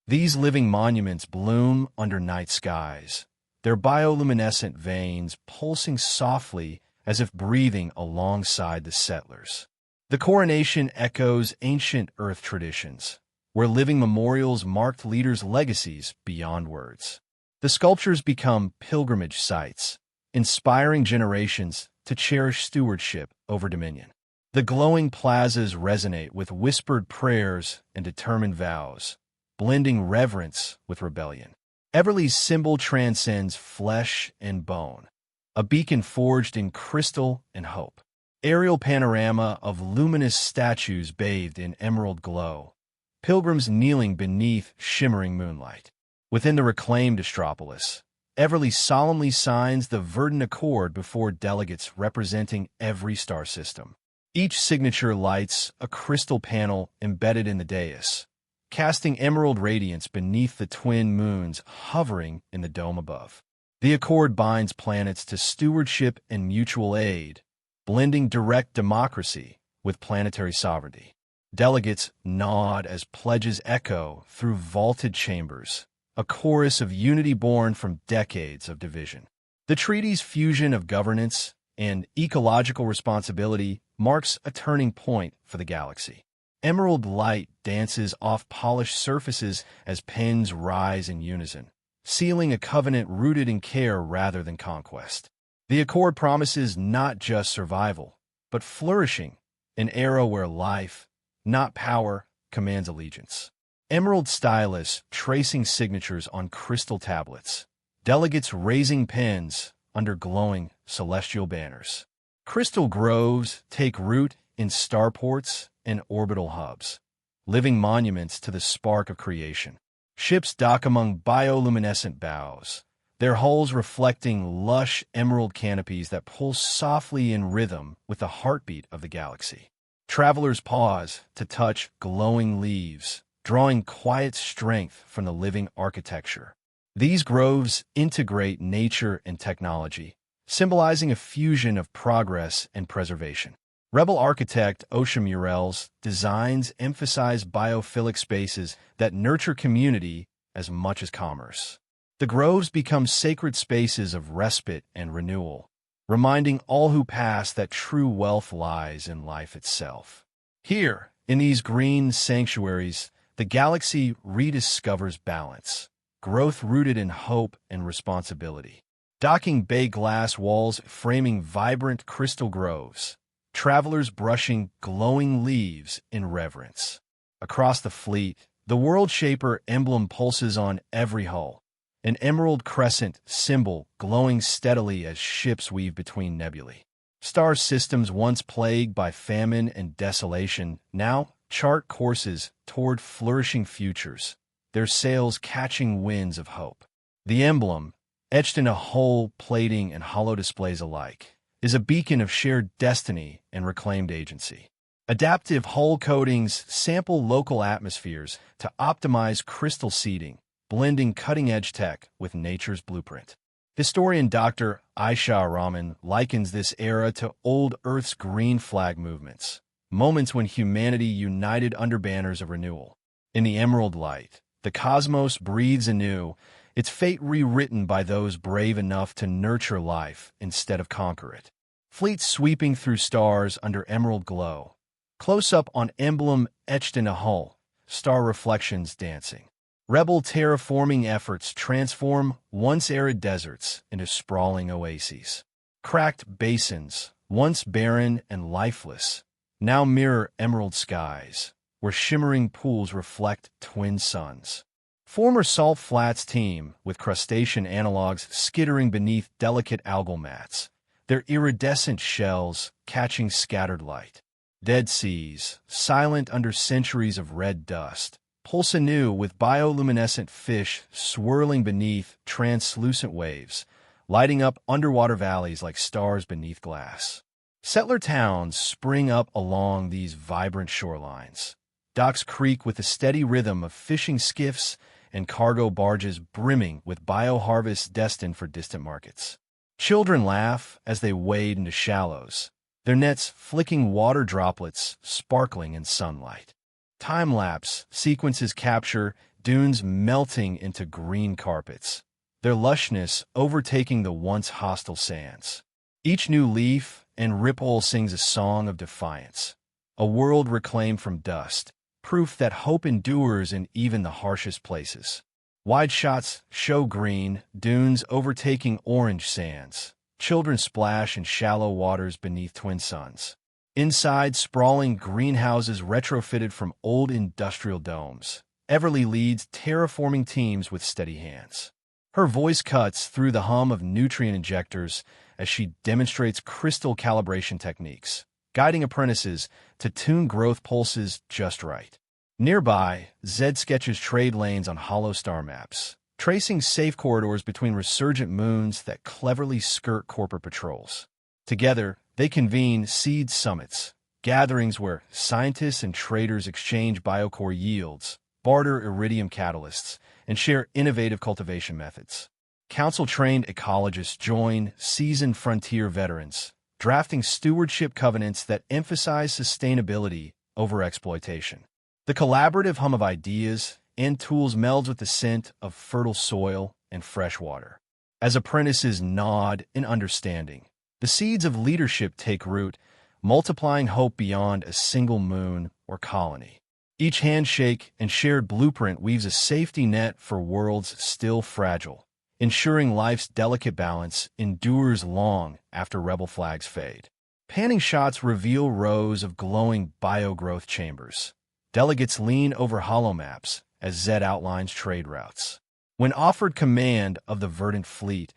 These living monuments bloom under night skies, their bioluminescent veins pulsing softly as if breathing alongside the settlers. The coronation echoes ancient Earth traditions, where living memorials marked leaders' legacies beyond words. The sculptures become pilgrimage sites, inspiring generations to cherish stewardship over dominion. The glowing plazas resonate with whispered prayers and determined vows, blending reverence with rebellion. Everly's symbol transcends flesh and bone, a beacon forged in crystal and hope. Aerial panorama of luminous statues bathed in emerald glow, pilgrims kneeling beneath shimmering moonlight. Within the reclaimed Astropolis, Everly solemnly signs the verdant accord before delegates representing every star system. Each signature lights a crystal panel embedded in the dais, casting emerald radiance beneath the twin moons hovering in the dome above. The accord binds planets to stewardship and mutual aid, blending direct democracy with planetary sovereignty. Delegates nod as pledges echo through vaulted chambers, a chorus of unity born from decades of division. The treaty's fusion of governance and ecological responsibility marks a turning point for the galaxy. Emerald light dances off polished surfaces as pens rise in unison, sealing a covenant rooted in care rather than conquest. The accord promises not just survival, but flourishing, an era where life, not power, commands allegiance. Emerald stylus tracing signatures on crystal tablets, delegates raising pens under glowing celestial banners. Crystal groves take root in starports and orbital hubs, living monuments to the spark of creation. Ships dock among bioluminescent bows, their hulls reflecting lush emerald canopies that pulse softly in rhythm with the heartbeat of the galaxy. Travelers pause to touch glowing leaves, drawing quiet strength from the living architecture. These groves integrate nature and technology, symbolizing a fusion of progress and preservation. Rebel architect Osha Murrell's designs emphasize biophilic spaces that nurture community as much as commerce. The groves become sacred spaces of respite and renewal, reminding all who pass that true wealth lies in life itself. Here, in these green sanctuaries, the galaxy rediscovers balance, growth rooted in hope and responsibility. Docking bay glass walls framing vibrant crystal groves, travelers brushing glowing leaves in reverence. Across the fleet, the World Shaper emblem pulses on every hull, an emerald crescent symbol glowing steadily as ships weave between nebulae. Star systems once plagued by famine and desolation now chart courses toward flourishing futures, their sails catching winds of hope. The emblem, etched in a hull, plating, and hollow displays alike, is a beacon of shared destiny and reclaimed agency. Adaptive hull coatings sample local atmospheres to optimize crystal seeding, blending cutting-edge tech with nature's blueprint. Historian Dr. Aisha Rahman likens this era to old Earth's green flag movements, moments when humanity united under banners of renewal. In the emerald light, the cosmos breathes anew, its fate rewritten by those brave enough to nurture life instead of conquer it. Fleets sweeping through stars under emerald glow, close up on emblem etched in a hull, star reflections dancing. Rebel terraforming efforts transform once arid deserts into sprawling oases. Cracked basins, once barren and lifeless, now mirror emerald skies, where shimmering pools reflect twin suns. Former salt flats teem with crustacean analogs skittering beneath delicate algal mats, their iridescent shells catching scattered light. Dead seas, silent under centuries of red dust, pulse anew with bioluminescent fish swirling beneath translucent waves, lighting up underwater valleys like stars beneath glass. Settler towns spring up along these vibrant shorelines. Docks creak with the steady rhythm of fishing skiffs and cargo barges brimming with bioharvests destined for distant markets. Children laugh as they wade into shallows, their nets flicking water droplets sparkling in sunlight. Time-lapse sequences capture dunes melting into green carpets, their lushness overtaking the once hostile sands. Each new leaf and ripple sings a song of defiance, a world reclaimed from dust, proof that hope endures in even the harshest places. Wide shots show green, dunes overtaking orange sands. Children splash in shallow waters beneath twin suns. Inside, sprawling greenhouses retrofitted from old industrial domes. Everly leads terraforming teams with steady hands. Her voice cuts through the hum of nutrient injectors as she demonstrates crystal calibration techniques, guiding apprentices to tune growth pulses just right. Nearby, Zed sketches trade lanes on hollow star maps, tracing safe corridors between resurgent moons that cleverly skirt corporate patrols. Together, they convene seed summits, gatherings where scientists and traders exchange biocore yields, barter iridium catalysts, and share innovative cultivation methods. Council-trained ecologists join seasoned frontier veterans, drafting stewardship covenants that emphasize sustainability over exploitation. The collaborative hum of ideas and tools melds with the scent of fertile soil and fresh water. As apprentices nod in understanding, the seeds of leadership take root, multiplying hope beyond a single moon or colony. Each handshake and shared blueprint weaves a safety net for worlds still fragile, ensuring life's delicate balance endures long after rebel flags fade. Panning shots reveal rows of glowing biogrowth chambers. Delegates lean over hollow maps as Zed outlines trade routes. When offered command of the verdant fleet,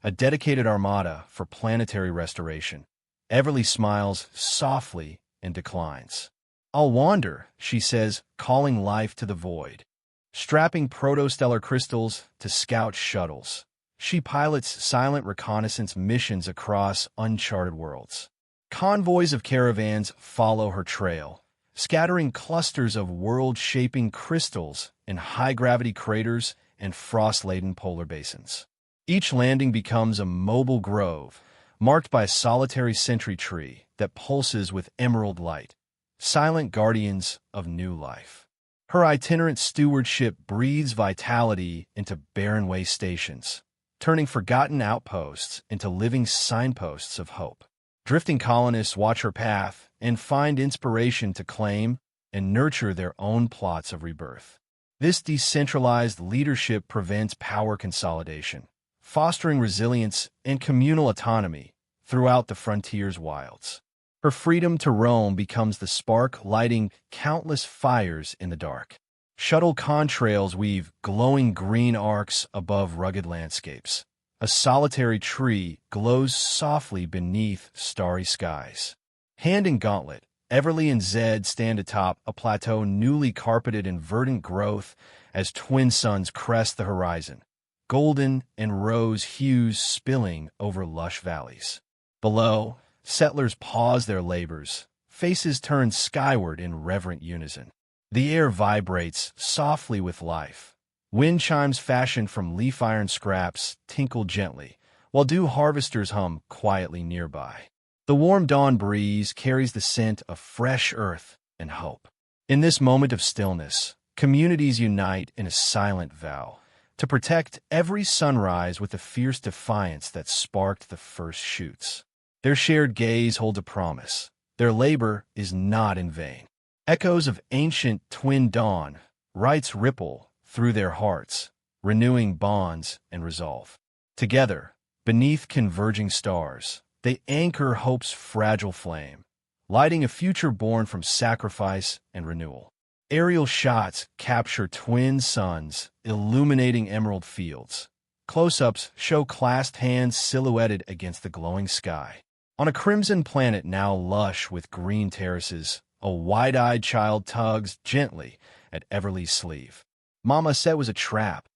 a dedicated armada for planetary restoration, Everly smiles softly and declines. "I'll wander," she says, calling life to the void. Strapping protostellar crystals to scout shuttles, she pilots silent reconnaissance missions across uncharted worlds. Convoys of caravans follow her trail, scattering clusters of world-shaping crystals in high-gravity craters and frost-laden polar basins. Each landing becomes a mobile grove, marked by a solitary sentry tree that pulses with emerald light, silent guardians of new life. Her itinerant stewardship breathes vitality into barren way stations, turning forgotten outposts into living signposts of hope. Drifting colonists watch her path and find inspiration to claim and nurture their own plots of rebirth. This decentralized leadership prevents power consolidation, fostering resilience and communal autonomy throughout the frontier's wilds. Her freedom to roam becomes the spark lighting countless fires in the dark. Shuttle contrails weave glowing green arcs above rugged landscapes. A solitary tree glows softly beneath starry skies. Hand in gauntlet, Everly and Zed stand atop a plateau newly carpeted in verdant growth as twin suns crest the horizon, golden and rose hues spilling over lush valleys. Below, settlers pause their labors, faces turned skyward in reverent unison. The air vibrates softly with life. Wind chimes fashioned from leaf iron scraps tinkle gently, while dew harvesters hum quietly nearby. The warm dawn breeze carries the scent of fresh earth and hope. In this moment of stillness, communities unite in a silent vow to protect every sunrise with the fierce defiance that sparked the first shoots. Their shared gaze holds a promise. Their labor is not in vain. Echoes of ancient twin dawn rites ripple through their hearts, renewing bonds and resolve. Together, beneath converging stars, they anchor hope's fragile flame, lighting a future born from sacrifice and renewal. Aerial shots capture twin suns, illuminating emerald fields. Close-ups show clasped hands silhouetted against the glowing sky. On a crimson planet now lush with green terraces, a wide-eyed child tugs gently at Everly's sleeve. "Mama said it was a trap.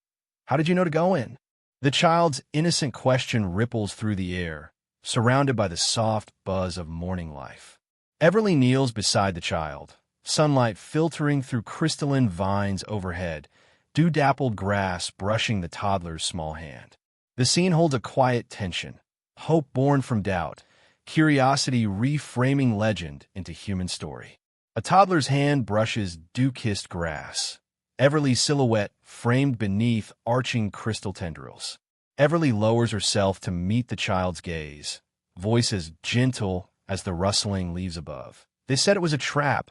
How did you know to go in?" The child's innocent question ripples through the air, surrounded by the soft buzz of morning life. Everly kneels beside the child, sunlight filtering through crystalline vines overhead, dew-dappled grass brushing the toddler's small hand. The scene holds a quiet tension, hope born from doubt, curiosity reframing legend into human story. A toddler's hand brushes dew-kissed grass, Everly's silhouette framed beneath arching crystal tendrils. Everly lowers herself to meet the child's gaze, voice as gentle as the rustling leaves above. "They said it was a trap,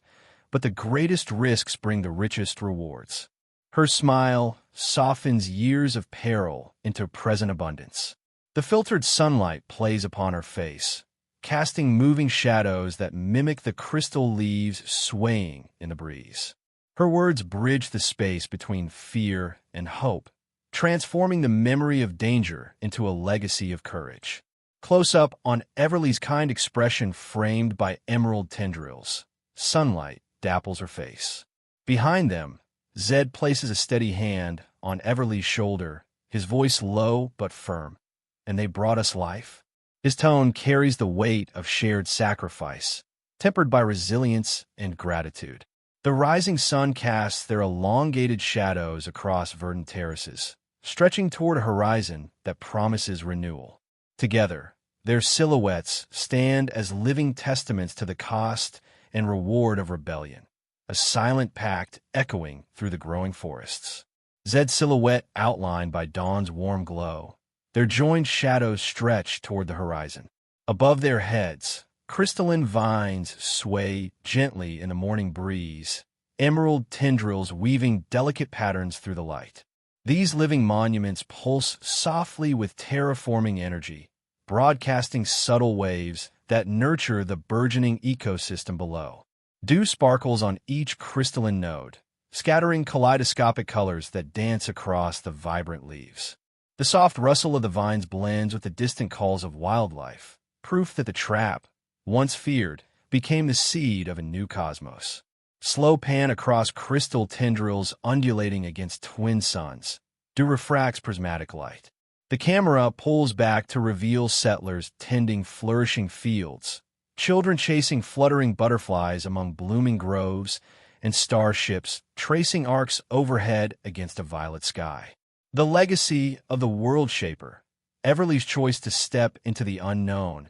but the greatest risks bring the richest rewards. Her smile softens years of peril into present abundance. The filtered sunlight plays upon her face, casting moving shadows that mimic the crystal leaves swaying in the breeze. Her words bridge the space between fear and hope, transforming the memory of danger into a legacy of courage. Close up on Everly's kind expression framed by emerald tendrils. Sunlight dapples her face. Behind them, Zed places a steady hand on Everly's shoulder, his voice low but firm. "And they brought us life?" His tone carries the weight of shared sacrifice, tempered by resilience and gratitude. The rising sun casts their elongated shadows across verdant terraces, stretching toward a horizon that promises renewal. Together, their silhouettes stand as living testaments to the cost and reward of rebellion, a silent pact echoing through the growing forests. Zed's silhouette outlined by dawn's warm glow, their joined shadows stretch toward the horizon. Above their heads, crystalline vines sway gently in the morning breeze, emerald tendrils weaving delicate patterns through the light. These living monuments pulse softly with terraforming energy, broadcasting subtle waves that nurture the burgeoning ecosystem below. Dew sparkles on each crystalline node, scattering kaleidoscopic colors that dance across the vibrant leaves. The soft rustle of the vines blends with the distant calls of wildlife, proof that the trap, once feared, became the seed of a new cosmos. Slow pan across crystal tendrils undulating against twin suns. Dew refracts prismatic light. The camera pulls back to reveal settlers tending flourishing fields, children chasing fluttering butterflies among blooming groves, and starships tracing arcs overhead against a violet sky. The legacy of the world shaper, Everly's choice to step into the unknown,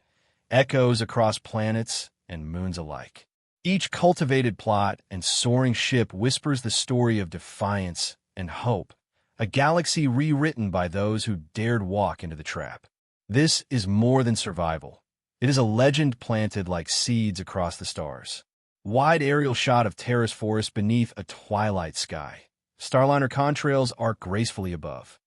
echoes across planets and moons alike. Each cultivated plot and soaring ship whispers the story of defiance and hope, a galaxy rewritten by those who dared walk into the trap. This is more than survival. It is a legend planted like seeds across the stars. Wide aerial shot of terrace forest beneath a twilight sky. Starliner contrails arc gracefully above.